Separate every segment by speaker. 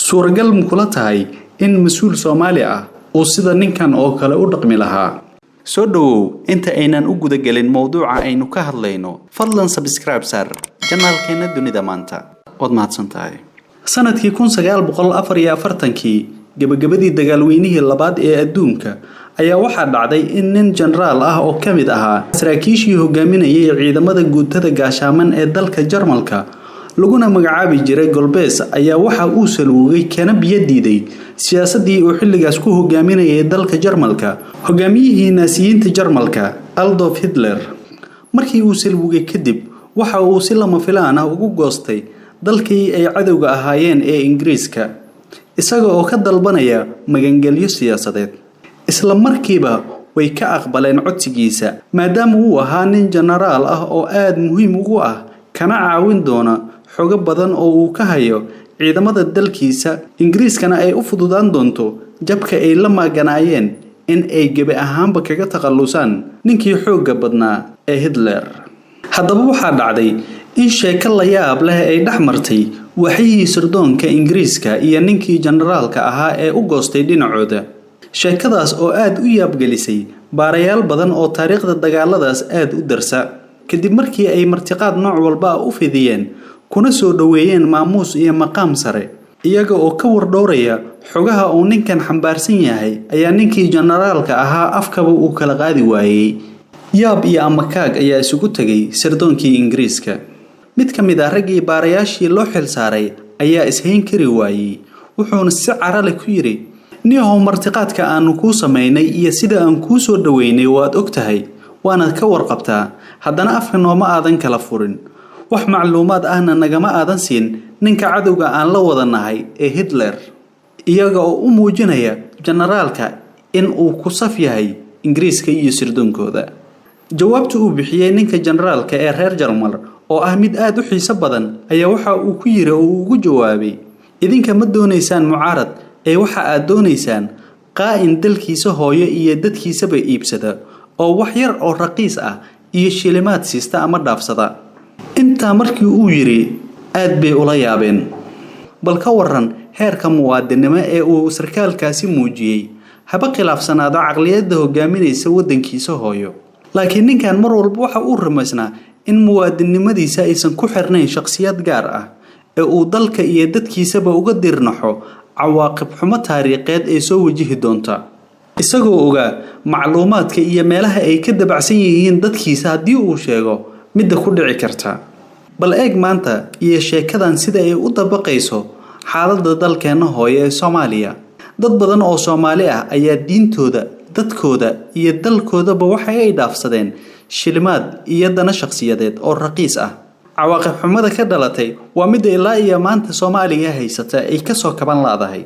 Speaker 1: suuragal ma kula tahay in mas'uul Soomaali ah oo sida ninkan oo kale u dhaqmi lahaa? soo dhawow inta aynan u guda galin mowduuca aynu ka hadlayno fadlan subscribe sar channelkeena dunida maanta wad mahadsantahay sanadkii 1944 gabagabadii dagaalweynihii labaad ee adduunka ayaa waxaa dhacday in nin generaal ah oo kamid ahaa saraakiishii hogaaminayay ciidamada guutada gaashaaman ee dalka Jarmalka laguna magacaabi jiray Golbes ayaa waxa uu salwoogay kana biyo diiday siyaasadii uu xilligaas ku hogaaminayay dalka Jarmalka hogaamiyihii naasiyiinta Jarmalka Adolf Hitler markii uu salwoogay kadib waxa uu si lama filaan ah ugu goostay dalkii ay cadawga ahaayeen ee Ingiriiska isaga oo ka dalbanaya magangelyo siyaasadeed isla markiiba way ka aqbaleen codsigiisa maadaama uu ahaa nin generaal ah oo aad muhiim ugu ah kana caawin doona xogo badan oo uu ka hayo ciidamada dalkiisa Ingiriiskana ay u fududaan doonto jabka ay la maaganaayeen in ay gabi ahaanba kaga takhalusaan ninkii xoogga badnaa ee Hitler haddaba waxaa dhacday in sheeko la yaab leh ay dhaxmartay waxii sirdoonka Ingiriiska iyo ninkii generaalka ahaa ee u goostay dhinacooda sheekadaas oo aad u yaab gelisay baarayaal badan oo taariikhda dagaaladaas aad u darsa kadib markii ay martiqaad nooc walba u fidiyeen kuna soo dhaweeyeen maamuus iyo maqaam sare iyaga oo ka wardhooraya xogaha uu ninkan xambaarsan yahay ayaa ninkii generaalka ahaa afkaba uu kala qaadi waayay yaab iyo amakaag ayaa isugu tagay sirdoonkii Ingiriiska mid ka mid ah raggii baarayaashii loo xil saaray ayaa ishayn kari waayay wuxuuna si carale ku yiri niyahow martiqaadka aanu ku sameynay iyo sida aan ku soo dhaweynay waad ogtahay waana ka warqabtaa haddana afka nooma aadan kala furin wax macluumaad ahna nagama aadan siin ninka cadawga aan la wadanahay ee Hitler iyaga oo u muujinaya generaalka in uu ku saf yahay Ingiriiska iyo sirdoonkooda jawaabta uu bixiyay ninka generaalka ee reer Jarmal oo ah mid aad u xiiso badan ayaa waxa uu ku yiri oo ugu jawaabay idinka ma doonaysaan mucaarad ee waxa aad doonaysaan qaa'in dalkiisa hooyo iyo dadkiisaba iibsada oo wax yar oo raqiis ah iyo shilimaad siista ama dhaafsada inta markii uu yiri aad bay ula yaabeen bal ka waran heerka muwaadinimo ee uu sarkaalkaasi muujiyay haba khilaafsanaado aqliyada hogaaminaysa wadankiisa hooyo laakiin ninkan mar walba waxa uu rumaysnaa in muwaadinimadiisa aysan ku xirnayn shakhsiyad gaar ah ee uu dalka iyo dadkiisaba uga dirnaxo cawaaqib xumo taariikheed ee soo wajihi doonta isagoo ogaa macluumaadka iyo meelaha ay ka dabacsan yihiin dadkiisa haddii uu sheego midda ku dhici karta bal eeg maanta iyo sheekadan sida ay u dabaqayso xaaladda dalkeena hooyo ee Soomaaliya dad badan oo Soomaali ah ayaa diintooda dadkooda iyo dalkoodaba waxa ay dhaafsadeen shilimaad iyo dana shakhsiyadeed oo raqiis ah cawaaqib xumada ka dhalatay waa mid ilaa iyo maanta Soomaaliya haysata ay ka soo kaban laadahay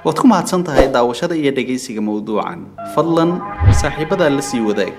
Speaker 1: waad ku mahadsantahay daawashada iyo dhageysiga mowduucan fadlan saaxiibada la sii wadaag